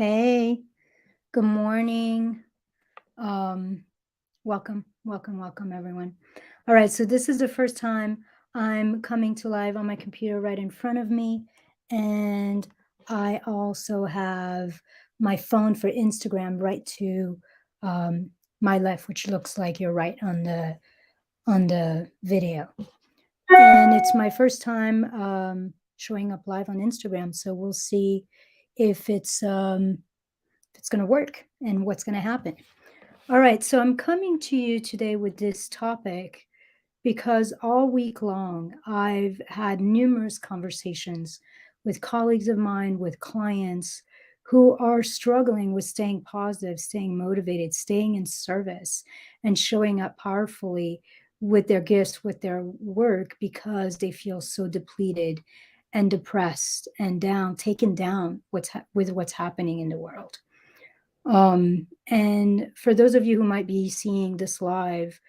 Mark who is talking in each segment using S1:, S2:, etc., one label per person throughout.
S1: Hey, good morning. Um, welcome, everyone. All right, so this is the first time I'm coming to live on my computer right in front of me, and I also have my phone for Instagram right to my left, which looks like you're right on the video. And it's my first time showing up live on Instagram, so we'll see if it's going to work and what's going to happen. All right, so I'm coming to you today with this topic because all week long I've had numerous conversations with colleagues of mine, with clients who are struggling with staying positive, staying motivated, staying in service, and showing up powerfully with their gifts, with their work, because they feel so depleted and depressed and down, taken down with what's happening in the world. And for those of you who might be seeing this live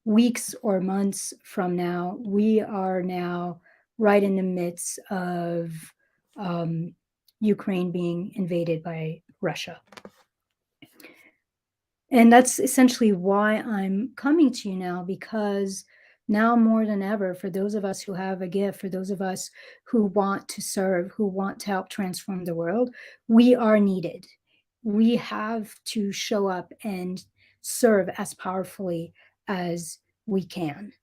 S1: weeks or months from now, we are now right in the midst of Ukraine being invaded by Russia. And that's essentially why I'm coming to you now, because now more than ever, for those of us who have a gift, for those of us who want to serve, who want to help transform the world, we are needed. We have to show up and serve as powerfully as we can.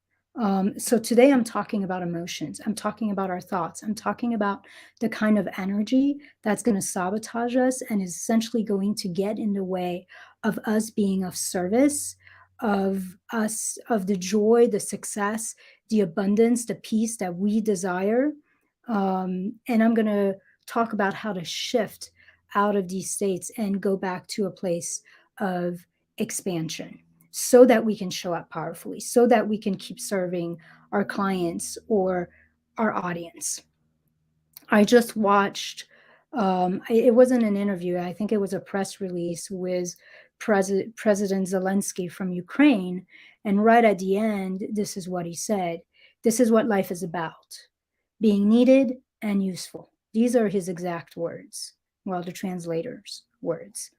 S1: So today I'm talking about emotions. I'm talking about our thoughts. I'm talking about the kind of energy that's going to sabotage us and is essentially going to get in the way of us being of service, of us, of the joy, the success, the abundance, the peace that we desire. And I'm going to talk about how to shift out of these states and go back to a place of expansion so that we can show up powerfully, so that we can keep serving our clients or our audience. I just watched, it wasn't an interview, I think it was a press release with President Zelensky from Ukraine. And right at the end, this is what he said. This is what life is about: being needed and useful. These are his exact words. Well, the translator's words.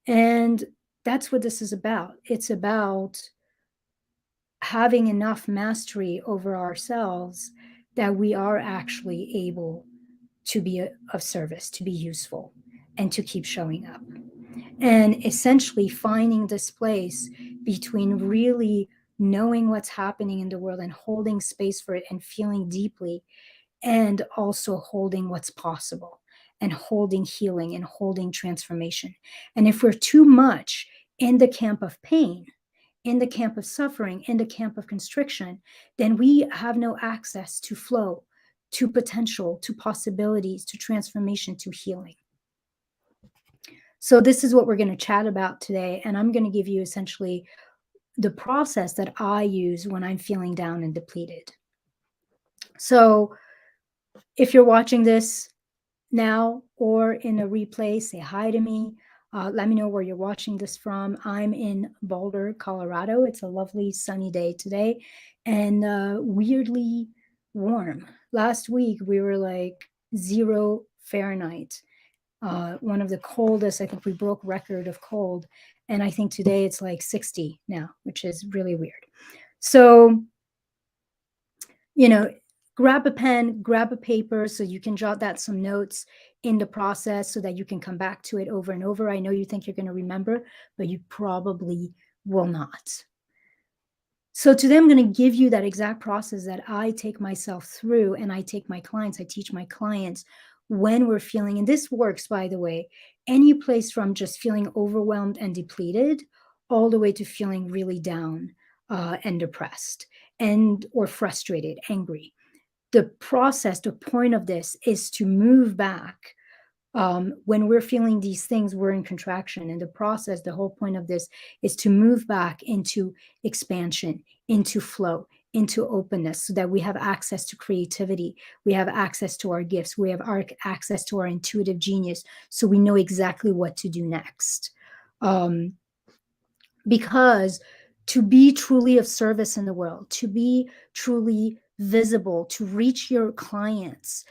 S1: And that's what this is about. It's about having enough mastery over ourselves that we are actually able to be of service, to be useful, and to keep showing up. And essentially finding this place between really knowing what's happening in the world and holding space for it and feeling deeply, and also holding what's possible and holding healing and holding transformation. And if we're too much in the camp of pain, in the camp of suffering, in the camp of constriction, then we have no access to flow, to potential, to possibilities, to transformation, to healing. So this is what we're going to chat about today. And I'm going to give you essentially the process that I use when I'm feeling down and depleted. So if you're watching this now or in a replay, say hi to me. Let me know where you're watching this from. I'm in Boulder, Colorado. It's a lovely sunny day today and weirdly warm. Last week we were like 0 Fahrenheit. One of the coldest, I think we broke record of cold. And I think today it's like 60 now, which is really weird. So, grab a pen, grab a paper so you can jot that some notes in the process so that you can come back to it over and over. I know you think you're going to remember, but you probably will not. So today I'm going to give you that exact process that I take myself through, and I take my clients, I teach my clients when we're feeling, and this works, by the way, any place from just feeling overwhelmed and depleted all the way to feeling really down and depressed and or frustrated, angry. The process, the point of this is to move back. When we're feeling these things, we're in contraction. And the process, the whole point of this is to move back into expansion, into flow, into openness, so that we have access to creativity. We have access to our gifts. We have access to our intuitive genius. So we know exactly what to do next. Because to be truly of service in the world, to be truly visible, to reach your clients,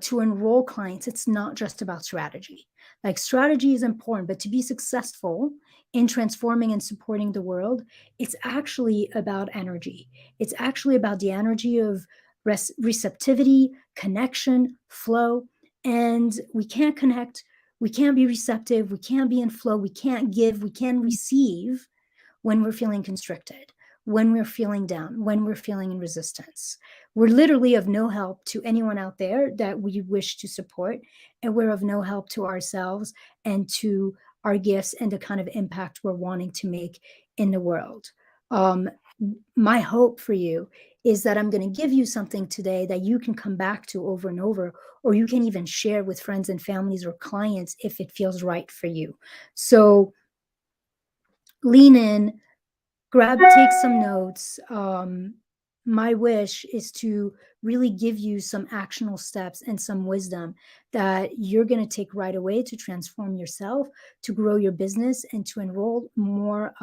S1: to enroll clients, it's not just about strategy. Like strategy is important, but to be successful in transforming and supporting the world, it's actually about energy. It's actually about the energy of receptivity, connection, flow. And we can't connect, we can't be receptive, we can't be in flow, we can't give, we can't receive when we're feeling constricted, when we're feeling down, when we're feeling in resistance. We're literally of no help to anyone out there that we wish to support, and we're of no help to ourselves and to our gifts and the kind of impact we're wanting to make in the world. My hope for you is that I'm going to give you something today that you can come back to over and over, or you can even share with friends and families or clients if it feels right for you. So lean in, take some notes. My wish is to really give you some actionable steps and some wisdom that you're going to take right away to transform yourself, to grow your business, and to enroll more,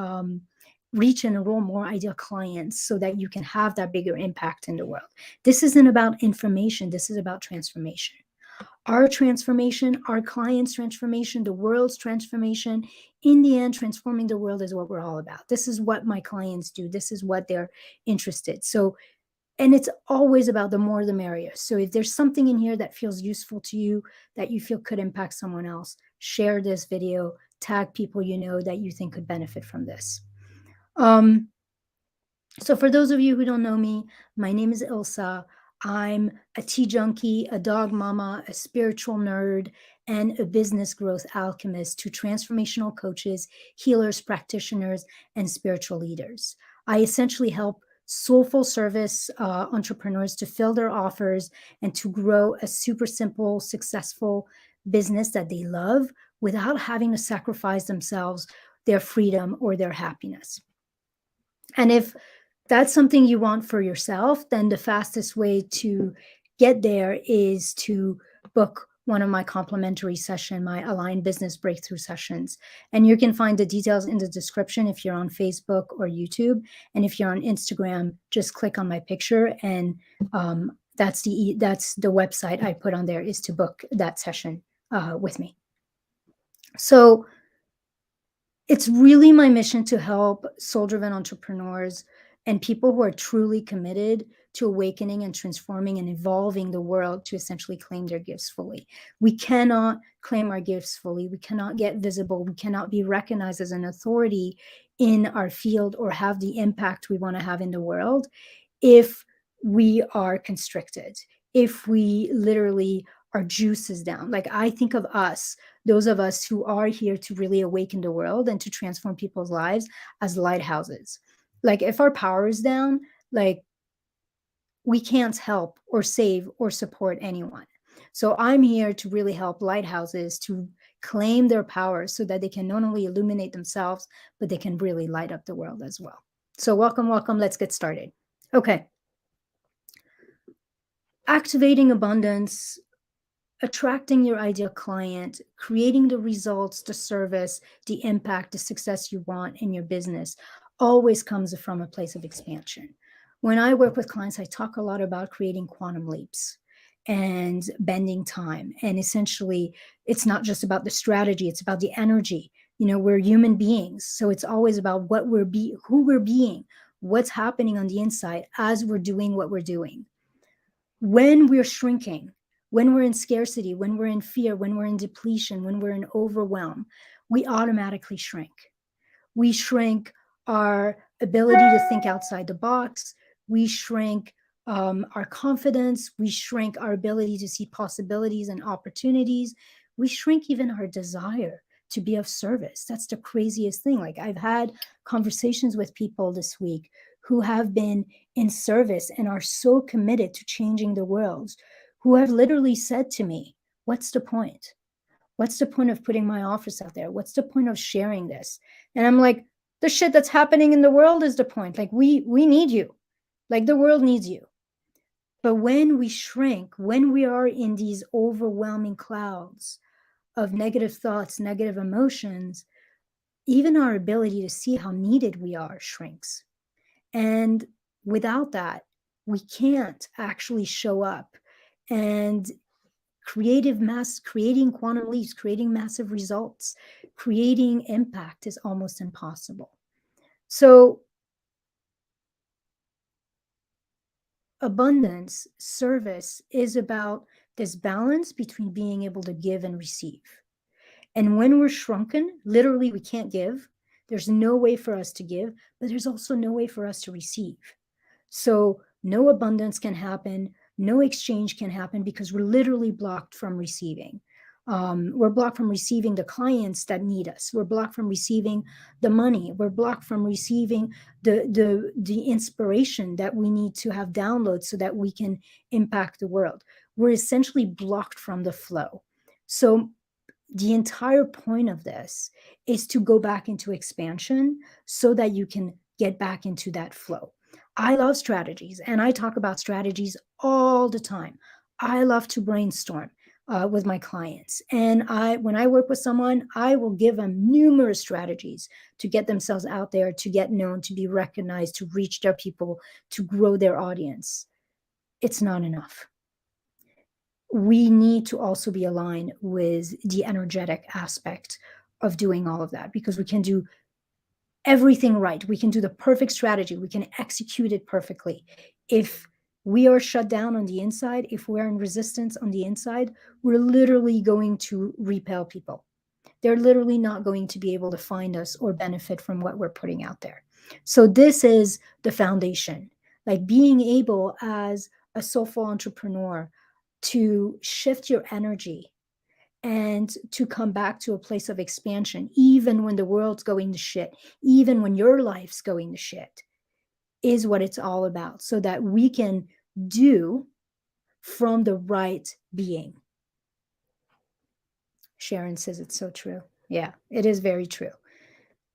S1: reach and enroll more ideal clients so that you can have that bigger impact in the world. This isn't about information. This is about transformation. Our transformation, our clients' transformation, the world's transformation. In the end, transforming the world is what we're all about. This is what my clients do. This is what they're interested. So, and it's always about the more the merrier. So if there's something in here that feels useful to you, that you feel could impact someone else, share this video, tag people you know that you think could benefit from this. So for those of you who don't know me, my name is Ilsa. I'm a tea junkie, a dog mama, a spiritual nerd, and a business growth alchemist to transformational coaches, healers, practitioners, and spiritual leaders. I essentially help soulful service entrepreneurs to fill their offers and to grow a super simple, successful business that they love without having to sacrifice themselves, their freedom, or their happiness. And if that's something you want for yourself, then the fastest way to get there is to book one of my complimentary sessions, my Aligned Business Breakthrough sessions. And you can find the details in the description if you're on Facebook or YouTube. And if you're on Instagram, just click on my picture, and that's the website I put on there, is to book that session with me. So it's really my mission to help soul-driven entrepreneurs and people who are truly committed to awakening and transforming and evolving the world to essentially claim their gifts fully. We cannot claim our gifts fully. We cannot get visible. We cannot be recognized as an authority in our field or have the impact we want to have in the world if we are constricted, if we literally, our juice is down. Like, I think of us, those of us who are here to really awaken the world and to transform people's lives, as lighthouses. Like, if our power is down, like, we can't help or save or support anyone. So I'm here to really help lighthouses to claim their power so that they can not only illuminate themselves, but they can really light up the world as well. So welcome, welcome. Let's get started. Okay. Activating abundance, attracting your ideal client, creating the results, the service, the impact, the success you want in your business always comes from a place of expansion. When I work with clients, I talk a lot about creating quantum leaps and bending time. And essentially, it's not just about the strategy, it's about the energy. You know, we're human beings. So it's always about what who we're being, what's happening on the inside as we're doing what we're doing. When we're shrinking, when we're in scarcity, when we're in fear, when we're in depletion, when we're in overwhelm, we automatically shrink. We shrink our ability to think outside the box. We shrink our confidence. We shrink our ability to see possibilities and opportunities. We shrink even our desire to be of service. That's the craziest thing. Like, I've had conversations with people this week who have been in service and are so committed to changing the world, who have literally said to me, what's the point? What's the point of putting my office out there? What's the point of sharing this? And I'm like, the shit that's happening in the world is the point. Like, we need you. Like, the world needs you. But when we shrink, when we are in these overwhelming clouds of negative thoughts, negative emotions, even our ability to see how needed we are shrinks. And without that, we can't actually show up and creating quantum leaps, creating massive results, creating impact is almost impossible. So abundance, service is about this balance between being able to give and receive. And when we're shrunken, literally we can't give. There's no way for us to give, but there's also no way for us to receive. So no abundance can happen, no exchange can happen because we're literally blocked from receiving. We're blocked from receiving the clients that need us. We're blocked from receiving the money. We're blocked from receiving the inspiration that we need to have downloads so that we can impact the world. We're essentially blocked from the flow. So the entire point of this is to go back into expansion so that you can get back into that flow. I love strategies and I talk about strategies all the time. I love to brainstorm with my clients. And when I work with someone, I will give them numerous strategies to get themselves out there, to get known, to be recognized, to reach their people, to grow their audience. It's not enough. We need to also be aligned with the energetic aspect of doing all of that because we can do everything right. We can do the perfect strategy. We can execute it perfectly. If we are shut down on the inside, if we're in resistance on the inside, we're literally going to repel people. They're literally not going to be able to find us or benefit from what we're putting out there. So this is the foundation, like being able as a soulful entrepreneur to shift your energy and to come back to a place of expansion, even when the world's going to shit, even when your life's going to shit, is what it's all about, so that we can do from the right being. Sharon says it's so true. Yeah, it is very true.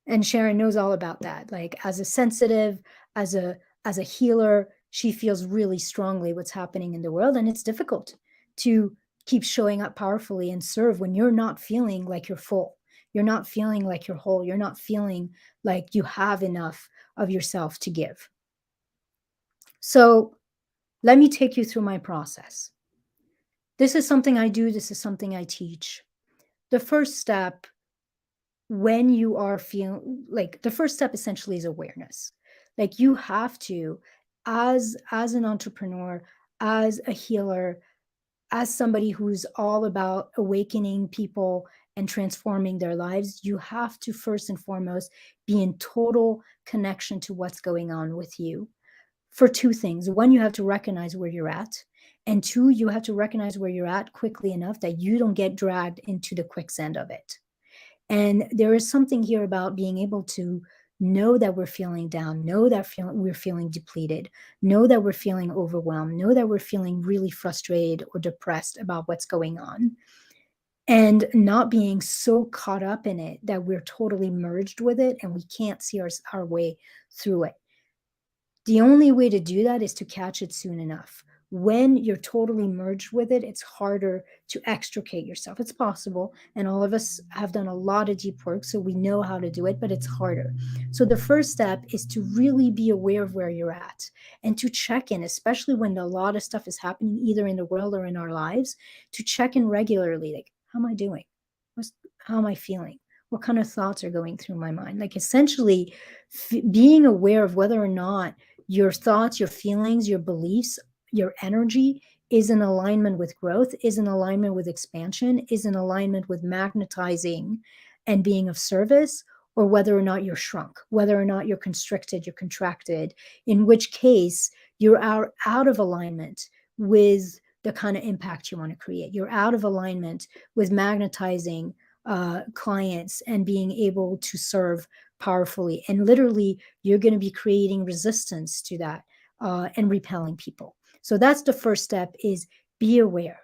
S1: And Sharon knows all about that. Like as a sensitive, as a healer, she feels really strongly what's happening in the world. And it's difficult to keep showing up powerfully and serve when you're not feeling like you're full. You're not feeling like you're whole. You're not feeling like you have enough of yourself to give. So let me take you through my process. This is something I do. This is something I teach. The first step, when you are feeling like, the first step essentially is awareness. Like you have to, as an entrepreneur, as a healer, as somebody who's all about awakening people and transforming their lives, you have to first and foremost be in total connection to what's going on with you for two things. One, you have to recognize where you're at. And two, you have to recognize where you're at quickly enough that you don't get dragged into the quicksand of it. And there is something here about being able to know that we're feeling down, know that we're feeling depleted, know that we're feeling overwhelmed, know that we're feeling really frustrated or depressed about what's going on, and not being so caught up in it that we're totally merged with it and we can't see our way through it. The only way to do that is to catch it soon enough. When you're totally merged with it, it's harder to extricate yourself. It's possible, and all of us have done a lot of deep work, so we know how to do it, but it's harder. So the first step is to really be aware of where you're at and to check in, especially when a lot of stuff is happening either in the world or in our lives, to check in regularly. Like, how am I doing? How am I feeling? What kind of thoughts are going through my mind? Like essentially being aware of whether or not your thoughts, your feelings, your beliefs, your energy is in alignment with growth, is in alignment with expansion, is in alignment with magnetizing and being of service, or whether or not you're shrunk, whether or not you're constricted, you're contracted, in which case you're out of alignment with the kind of impact you want to create. You're out of alignment with magnetizing clients and being able to serve powerfully. And literally, you're going to be creating resistance to that and repelling people. So that's the first step, is be aware.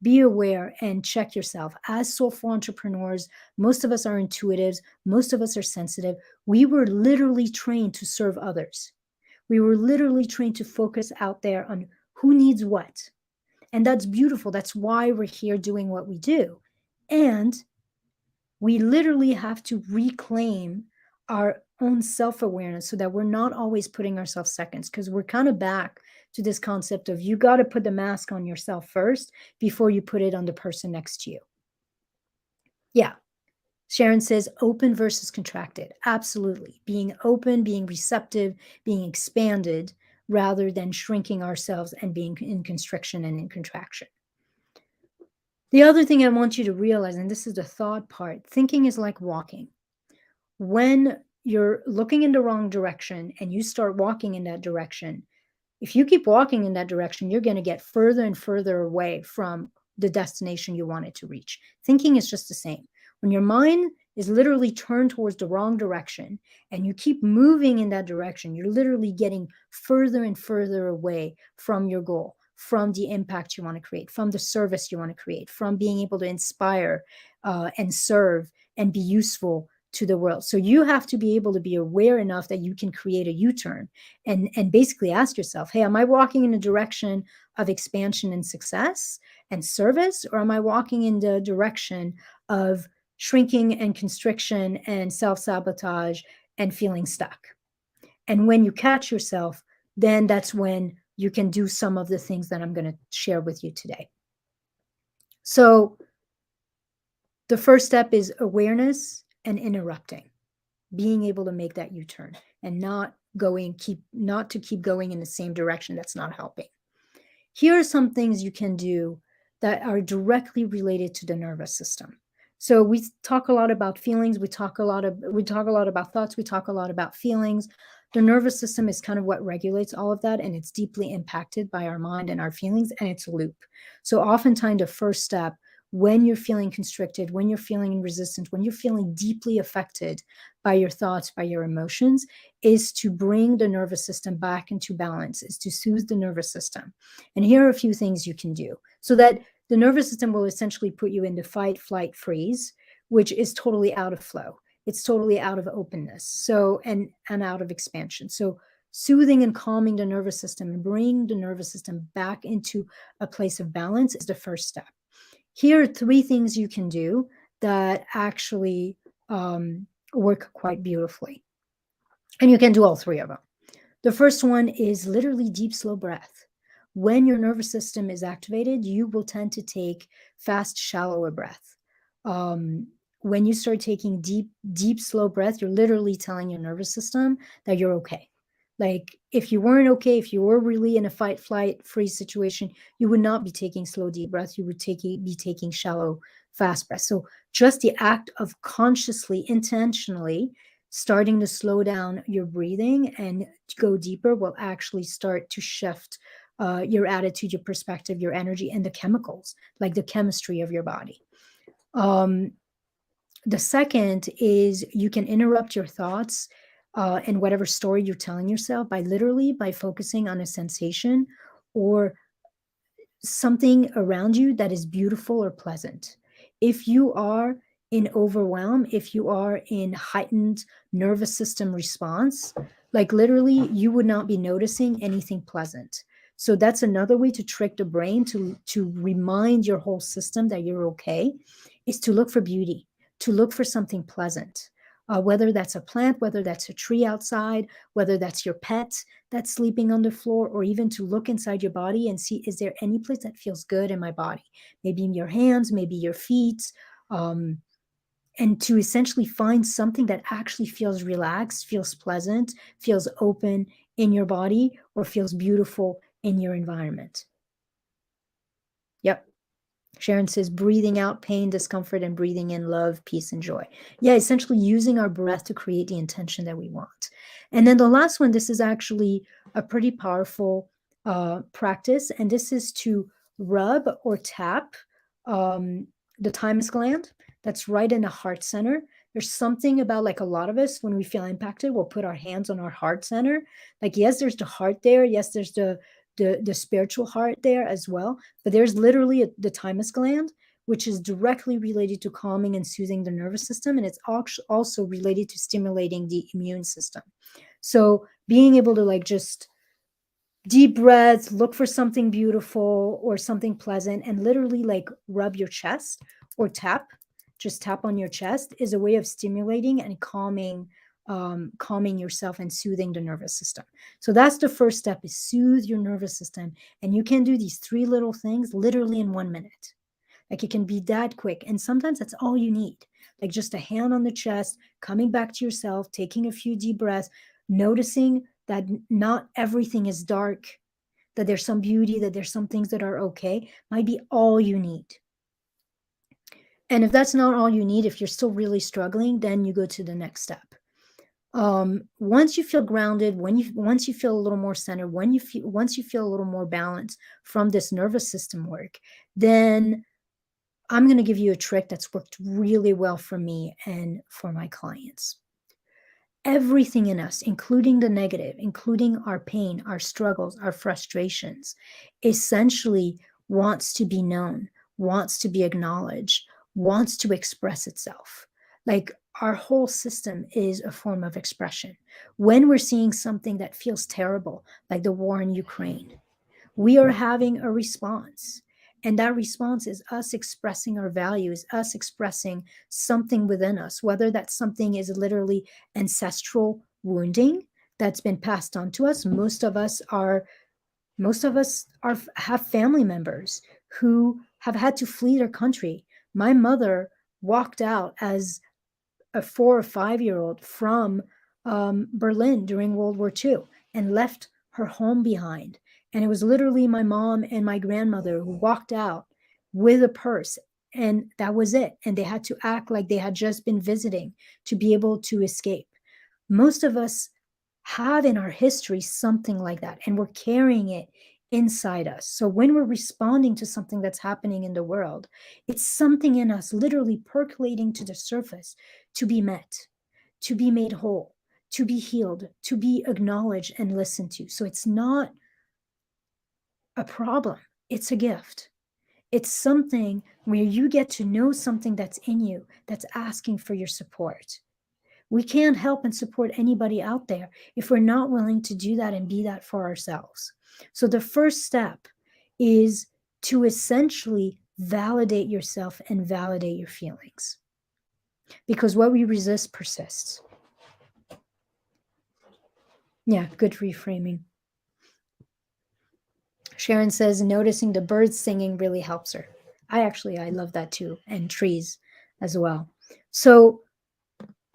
S1: Be aware and check yourself. As soulful entrepreneurs, most of us are intuitives. Most of us are sensitive. We were literally trained to serve others. We were literally trained to focus out there on who needs what. And that's beautiful. That's why we're here doing what we do. And we literally have to reclaim our own self-awareness so that we're not always putting ourselves seconds, because we're kind of back to this concept of you got to put the mask on yourself first before you put it on the person next to you. Yeah. Sharon says open versus contracted. Absolutely. Being open, being receptive, being expanded rather than shrinking ourselves and being in constriction and in contraction. The other thing I want you to realize, and this is the thought part, thinking is like walking. When you're looking in the wrong direction and you start walking in that direction, if you keep walking in that direction, you're going to get further and further away from the destination you wanted to reach. Thinking is just the same. When your mind is literally turned towards the wrong direction and you keep moving in that direction, you're literally getting further and further away from your goal, from the impact you want to create, from the service you want to create, from being able to inspire and serve and be useful to the world. So you have to be able to be aware enough that you can create a U-turn and basically ask yourself, hey, am I walking in a direction of expansion and success and service, or am I walking in the direction of shrinking and constriction and self-sabotage and feeling stuck? And when you catch yourself, then that's when you can do some of the things that I'm going to share with you today. So the first step is awareness and interrupting, being able to make that U-turn and not to keep going in the same direction. That's not helping. Here are some things you can do that are directly related to the nervous system. So we talk a lot about feelings. We talk a lot about thoughts. We talk a lot about feelings. The nervous system is kind of what regulates all of that, and it's deeply impacted by our mind and our feelings, and it's a loop. So oftentimes the first step, when you're feeling constricted, when you're feeling in resistance, when you're feeling deeply affected by your thoughts, by your emotions, is to bring the nervous system back into balance, is to soothe the nervous system. And here are a few things you can do so that the nervous system will essentially put you into fight, flight, freeze, which is totally out of flow. It's totally out of openness. So, and out of expansion. So soothing and calming the nervous system and bringing the nervous system back into a place of balance is the first step. Here are 3 things you can do that actually work quite beautifully. And you can do all 3 of them. The first one is literally deep, slow breath. When your nervous system is activated, you will tend to take fast, shallower breath. When you start taking deep, slow breath, you're literally telling your nervous system that you're okay. Like if you weren't okay, if you were really in a fight, flight, freeze situation, you would not be taking slow, deep breaths. You would be taking shallow, fast breaths. So just the act of consciously, intentionally starting to slow down your breathing and go deeper will actually start to shift your attitude, your perspective, your energy, and the chemicals, like the chemistry of your body. The second is you can interrupt your thoughts and whatever story you're telling yourself by focusing on a sensation or something around you that is beautiful or pleasant. If you are in overwhelm, if you are in heightened nervous system response, like literally you would not be noticing anything pleasant. So that's another way to trick the brain to remind your whole system that you're okay, is to look for beauty, to look for something pleasant. Whether that's a plant, whether that's a tree outside, whether that's your pet that's sleeping on the floor, or even to look inside your body and see, is there any place that feels good in my body? Maybe in your hands, maybe your feet, and to essentially find something that actually feels relaxed, feels pleasant, feels open in your body, or feels beautiful in your environment. Yep. Sharon says, breathing out pain, discomfort, and breathing in love, peace, and joy. Yeah, essentially using our breath to create the intention that we want. And then the last one, this is actually a pretty powerful practice, and this is to rub or tap the thymus gland that's right in the heart center. There's something about, like, a lot of us, when we feel impacted, we'll put our hands on our heart center. Like, yes, there's the heart there. Yes, there's the spiritual heart there as well. But there's literally the thymus gland, which is directly related to calming and soothing the nervous system. And it's also related to stimulating the immune system. So being able to, like, just deep breaths, look for something beautiful or something pleasant, and literally, like, rub your chest or just tap on your chest is a way of stimulating and calming calming yourself and soothing the nervous system. So that's the first step, is soothe your nervous system. And you can do these 3 little things literally in 1 minute. Like, it can be that quick. And sometimes that's all you need. Like, just a hand on the chest, coming back to yourself, taking a few deep breaths, noticing that not everything is dark, that there's some beauty, that there's some things that are okay, might be all you need. And if that's not all you need, if you're still really struggling, then you go to the next step. Once you feel grounded, once you feel a little more centered, once you feel a little more balanced from this nervous system work, then I'm going to give you a trick that's worked really well for me and for my clients. Everything in us, including the negative, including our pain, our struggles, our frustrations, essentially wants to be known, wants to be acknowledged, wants to express itself. Like, our whole system is a form of expression. When we're seeing something that feels terrible, like the war in Ukraine, we are having a response. And that response is us expressing our values, us expressing something within us, whether that something is literally ancestral wounding that's been passed on to us. Most of us have family members who have had to flee their country. My mother walked out as a 4 or 5-year-old from Berlin during World War II and left her home behind. And it was literally my mom and my grandmother who walked out with a purse, and that was it. And they had to act like they had just been visiting to be able to escape. Most of us have in our history something like that, and we're carrying it inside us. So when we're responding to something that's happening in the world, it's something in us literally percolating to the surface to be met, to be made whole, to be healed, to be acknowledged and listened to. So it's not a problem, it's a gift. It's something where you get to know something that's in you that's asking for your support. We can't help and support anybody out there if we're not willing to do that and be that for ourselves. So the first step is to essentially validate yourself and validate your feelings, because what we resist persists. Yeah, good reframing. Sharon says noticing the birds singing really helps her. I love that too, and trees as well. So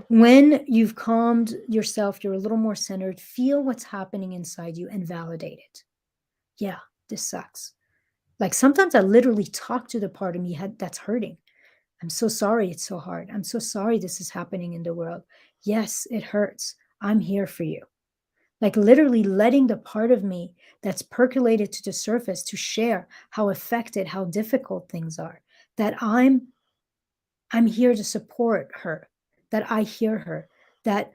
S1: when you've calmed yourself, you're a little more centered, feel what's happening inside you and validate it. Yeah, this sucks. Like, sometimes I literally talk to the part of me that's hurting. I'm so sorry it's so hard. I'm so sorry this is happening in the world. Yes, it hurts. I'm here for you. Like, literally letting the part of me that's percolated to the surface to share how affected, how difficult things are, that I'm here to support her, that I hear her, that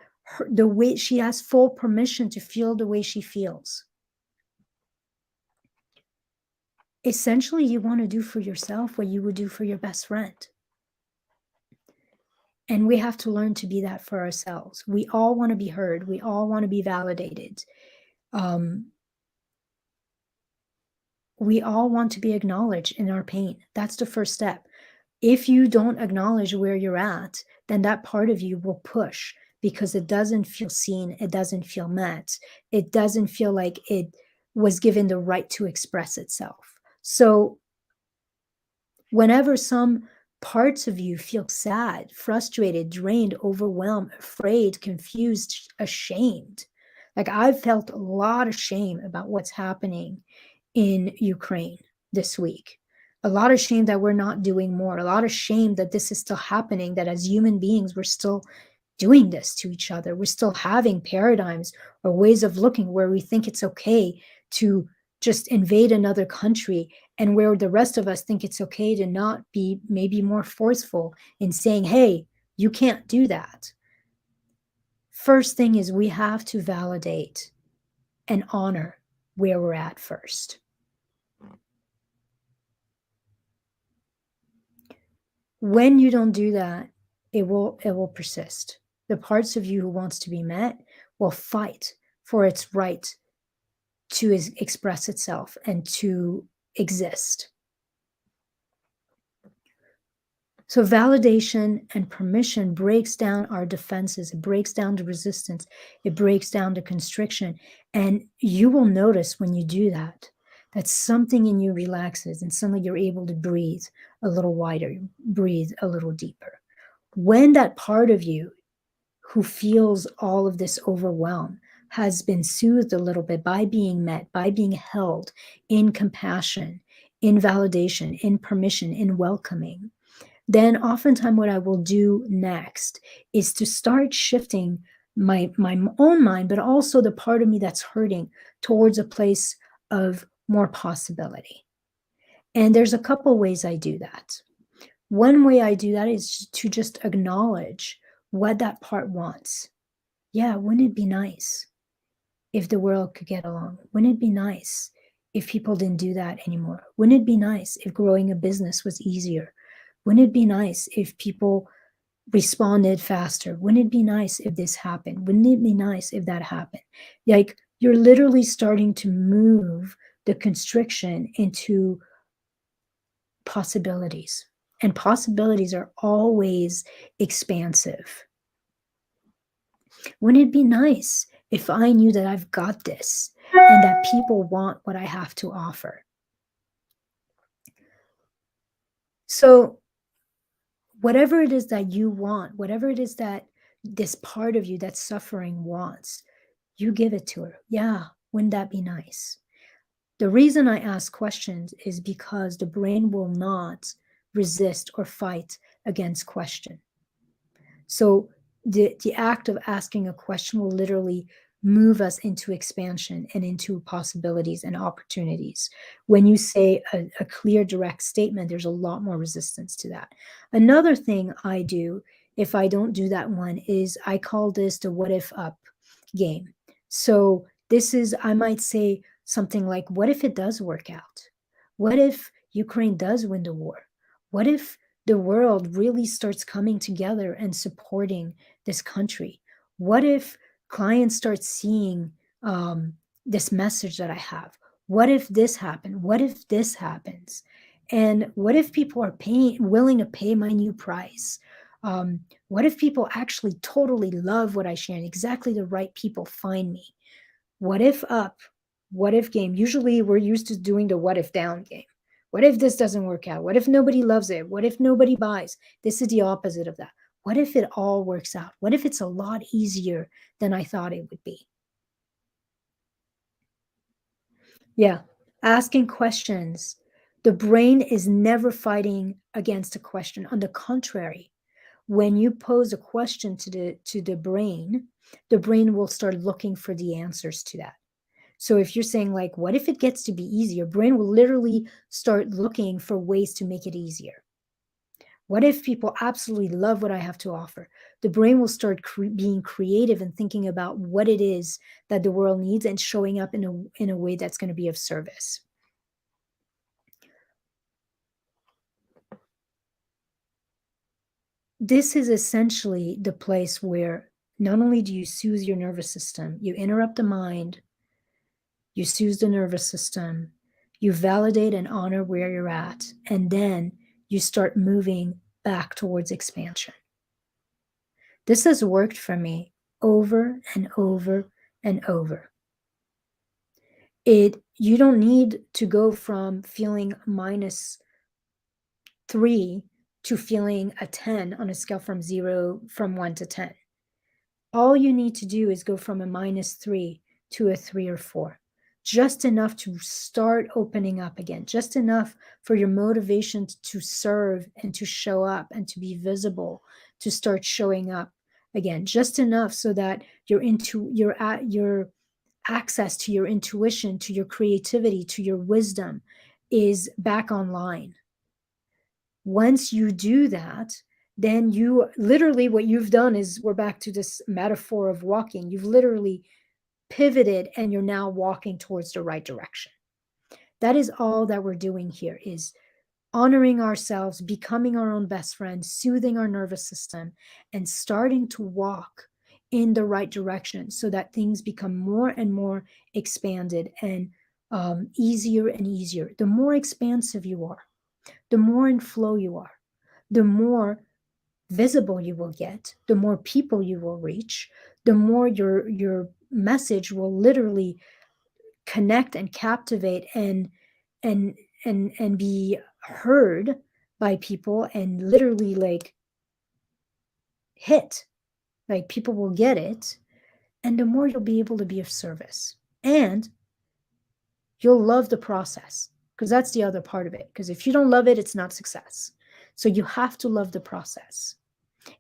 S1: the way she has full permission to feel the way she feels. Essentially, you want to do for yourself what you would do for your best friend. And we have to learn to be that for ourselves. We all want to be heard. We all want to be validated. We all want to be acknowledged in our pain. That's the first step. If you don't acknowledge where you're at, then that part of you will push because it doesn't feel seen. It doesn't feel met. It doesn't feel like it was given the right to express itself. So whenever some parts of you feel sad, frustrated, drained, overwhelmed, afraid, confused, ashamed, like, I've felt a lot of shame about what's happening in Ukraine this week. A lot of shame that we're not doing more. A lot of shame that this is still happening, that as human beings, we're still doing this to each other. We're still having paradigms or ways of looking where we think it's okay to just invade another country, and where the rest of us think it's okay to not be maybe more forceful in saying, hey, you can't do that. First thing is, we have to validate and honor where we're at first. When you don't do that, it will persist. The parts of you who wants to be met will fight for its right to express itself and to exist. So validation and permission breaks down our defenses. It breaks down the resistance. It breaks down the constriction. And you will notice when you do that, that something in you relaxes and suddenly you're able to breathe a little wider, breathe a little deeper. When that part of you who feels all of this overwhelm has been soothed a little bit by being met, by being held in compassion, in validation, in permission, in welcoming, then oftentimes what I will do next is to start shifting my own mind, but also the part of me that's hurting towards a place of more possibility. And there's a couple ways I do that. One way I do that is to just acknowledge what that part wants. Yeah, wouldn't it be nice if the world could get along? Wouldn't it be nice if people didn't do that anymore? Wouldn't it be nice if growing a business was easier? Wouldn't it be nice if people responded faster? Wouldn't it be nice if this happened? Wouldn't it be nice if that happened? Like you're literally starting to move the constriction into possibilities. And possibilities are always expansive. Wouldn't it be nice if I knew that I've got this and that people want what I have to offer? So, whatever it is that you want, whatever it is that this part of you that's suffering wants, you give it to her. Yeah, wouldn't that be nice? The reason I ask questions is because the brain will not resist or fight against question. So the act of asking a question will literally move us into expansion and into possibilities and opportunities. When you say a clear, direct statement, there's a lot more resistance to that. Another thing I do, if I don't do that one, is I call this the what if up game. So this is, I might say something like, what if it does work out? What if Ukraine does win the war? What if the world really starts coming together and supporting this country? What if clients start seeing this message that I have? What if this happened? What if this happens? And what if people are willing to pay my new price? What if people actually totally love what I share and exactly the right people find me? What if up? What if game? Usually we're used to doing the what if down game. What if this doesn't work out? What if nobody loves it? What if nobody buys? This is the opposite of that. What if it all works out? What if it's a lot easier than I thought it would be? Yeah, asking questions. The brain is never fighting against a question. On the contrary, when you pose a question to the brain will start looking for the answers to that. So if you're saying like, what if it gets to be easier? Brain will literally start looking for ways to make it easier. What if people absolutely love what I have to offer? The brain will start being creative and thinking about what it is that the world needs and showing up in a way that's going to be of service. This is essentially the place where not only do you soothe your nervous system, you interrupt the mind, you soothe the nervous system, you validate and honor where you're at, and then you start moving back towards expansion. This has worked for me over and over and over. You don't need to go from feeling -3 to feeling a 10 on a scale from 1 to 10. All you need to do is go from a -3 to a 3 or 4. Just enough to start opening up again, just enough for your motivation to serve and to show up and to be visible, to start showing up again, just enough so that your access to your intuition, to your creativity, to your wisdom is back online. Once you do that, then you literally, what you've done is, we're back to this metaphor of walking. You've literally pivoted and you're now walking towards the right direction. That is all that we're doing here, is honoring ourselves, becoming our own best friend, soothing our nervous system, and starting to walk in the right direction so that things become more and more expanded and easier and easier. The more expansive you are, the more in flow you are, the more visible you will get, the more people you will reach, the more your message will literally connect and captivate and and be heard by people, and literally like hit, like people will get it, and the more you'll be able to be of service, and you'll love the process, because that's the other part of it, because if you don't love it, it's not success. So you have to love the process,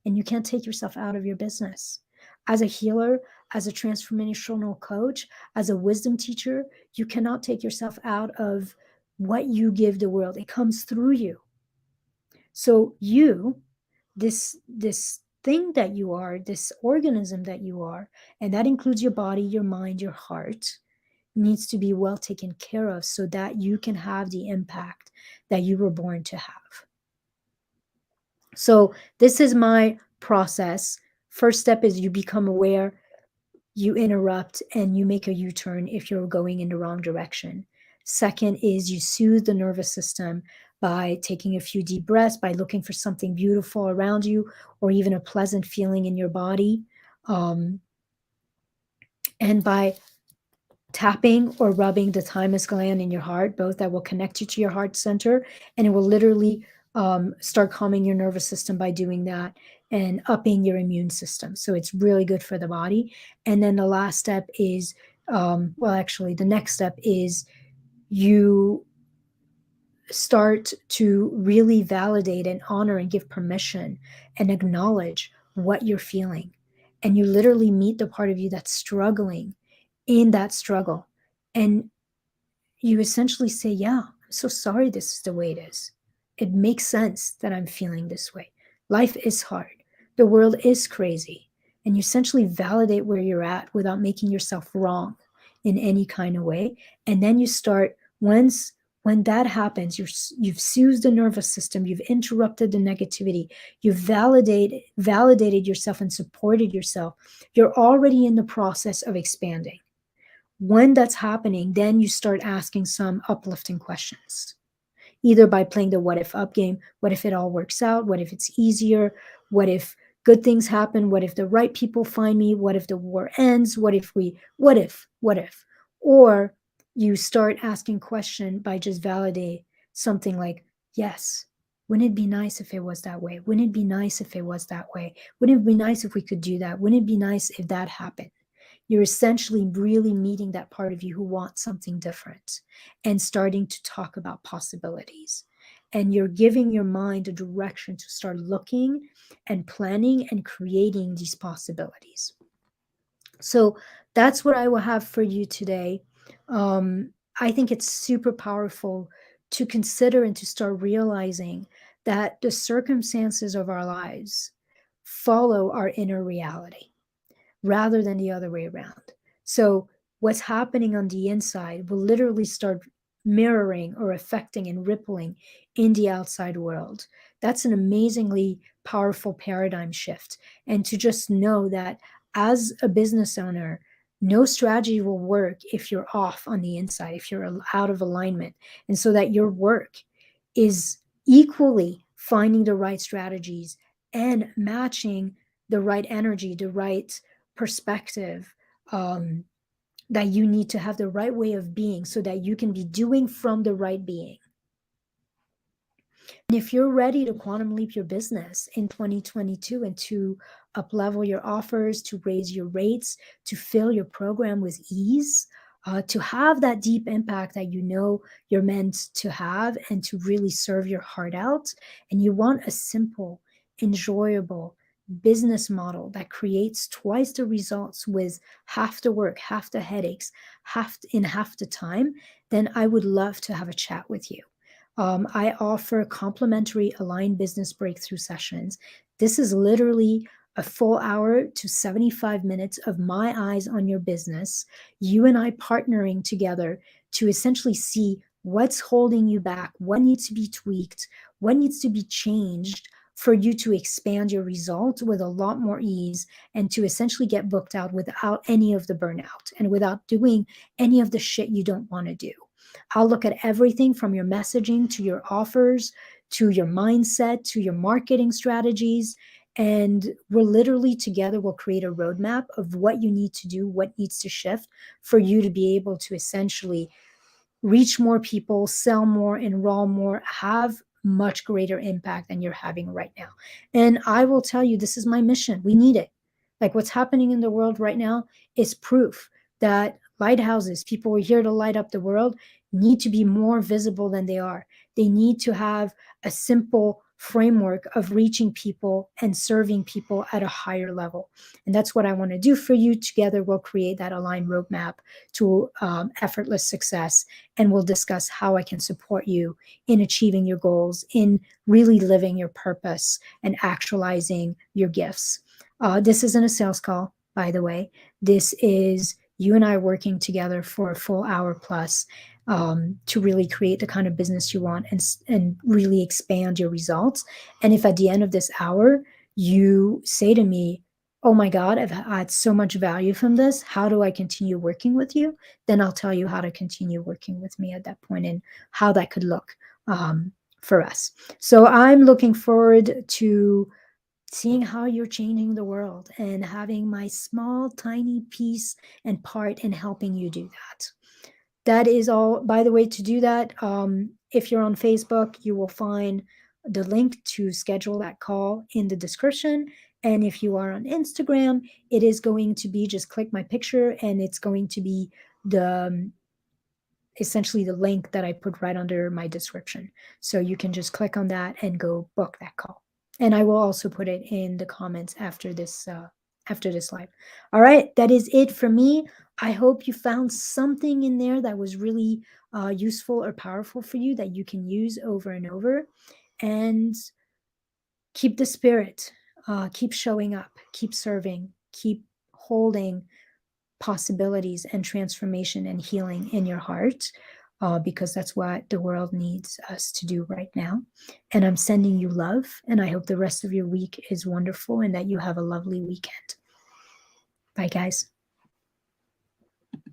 S1: and you can't take yourself out of your business. As a healer, as a transformational coach, as a wisdom teacher, you cannot take yourself out of what you give the world. It comes through you. So you, this thing that you are, this organism that you are, and that includes your body, your mind, your heart, needs to be well taken care of so that you can have the impact that you were born to have. So this is my process. First step is you become aware, you interrupt, and you make a U-turn if you're going in the wrong direction. Second is you soothe the nervous system by taking a few deep breaths, by looking for something beautiful around you, or even a pleasant feeling in your body, and by tapping or rubbing the thymus gland in your heart, both that will connect you to your heart center, and it will literally start calming your nervous system by doing that and upping your immune system. So it's really good for the body. And then the last step is, well, actually, the next step is you start to really validate and honor and give permission and acknowledge what you're feeling. And you literally meet the part of you that's struggling in that struggle. And you essentially say, yeah, I'm so sorry this is the way it is. It makes sense that I'm feeling this way. Life is hard. The world is crazy. And you essentially validate where you're at without making yourself wrong in any kind of way. And then you start, when that happens, you've soothed the nervous system, you've interrupted the negativity, you've validated yourself and supported yourself. You're already in the process of expanding. When that's happening, then you start asking some uplifting questions, either by playing the what if up game. What if it all works out? What if it's easier? What if good things happen? What if the right people find me? What if the war ends? What if? Or you start asking question by just validate something like, yes, wouldn't it be nice if it was that way? Wouldn't it be nice if it was that way? Wouldn't it be nice if we could do that? Wouldn't it be nice if that happened? You're essentially really meeting that part of you who wants something different and starting to talk about possibilities. And you're giving your mind a direction to start looking and planning and creating these possibilities. So that's what I will have for you today. I think it's super powerful to consider and to start realizing that the circumstances of our lives follow our inner reality rather than the other way around. So what's happening on the inside will literally start mirroring or affecting and rippling in the outside world. That's an amazingly powerful paradigm shift. And to just know that as a business owner, no strategy will work if you're off on the inside, if you're out of alignment. And so that your work is equally finding the right strategies and matching the right energy, the right perspective, that you need to have the right way of being so that you can be doing from the right being. And if you're ready to quantum leap your business in 2022 and to up level your offers, to raise your rates, to fill your program with ease, to have that deep impact that you know you're meant to have, and to really serve your heart out, and you want a simple, enjoyable business model that creates twice the results with half the work, half the headaches, in half the time, then I would love to have a chat with you. I offer complimentary aligned business breakthrough sessions. This is literally a full hour to 75 minutes of my eyes on your business, you and I partnering together to essentially see what's holding you back, what needs to be tweaked, what needs to be changed for you to expand your results with a lot more ease, and to essentially get booked out without any of the burnout and without doing any of the shit you don't want to do. I'll look at everything from your messaging to your offers to your mindset, to your marketing strategies. And we're literally together, we'll create a roadmap of what you need to do, what needs to shift for you to be able to essentially reach more people, sell more, enroll more, have much greater impact than you're having right now. And I will tell you, this is my mission. We need it. Like what's happening in the world right now is proof that lighthouses, people who are here to light up the world, need to be more visible than they are. They need to have a simple framework of reaching people and serving people at a higher level. And that's what I want to do for you. Together, we'll create that aligned roadmap to effortless success, and we'll discuss how I can support you in achieving your goals, in really living your purpose and actualizing your gifts. This isn't a sales call, by the way. This is you and I working together for a full hour plus to really create the kind of business you want and really expand your results. And if at the end of this hour you say to me, oh my God, I've had so much value from this, how do I continue working with you? Then I'll tell you how to continue working with me at that point and how that could look for us. So I'm looking forward to seeing how you're changing the world and having my small, tiny piece and part in helping you do that. That is all. By the way, to do that, if you're on Facebook, you will find the link to schedule that call in the description. And if you are on Instagram, it is going to be just click my picture and it's going to be the essentially the link that I put right under my description. So you can just click on that and go book that call. And I will also put it in the comments after this live. All right, that is it for me. I hope you found something in there that was really useful or powerful for you that you can use over and over. And keep the spirit, keep showing up, keep serving, keep holding possibilities and transformation and healing in your heart, because that's what the world needs us to do right now. And I'm sending you love, and I hope the rest of your week is wonderful and that you have a lovely weekend. Bye, guys.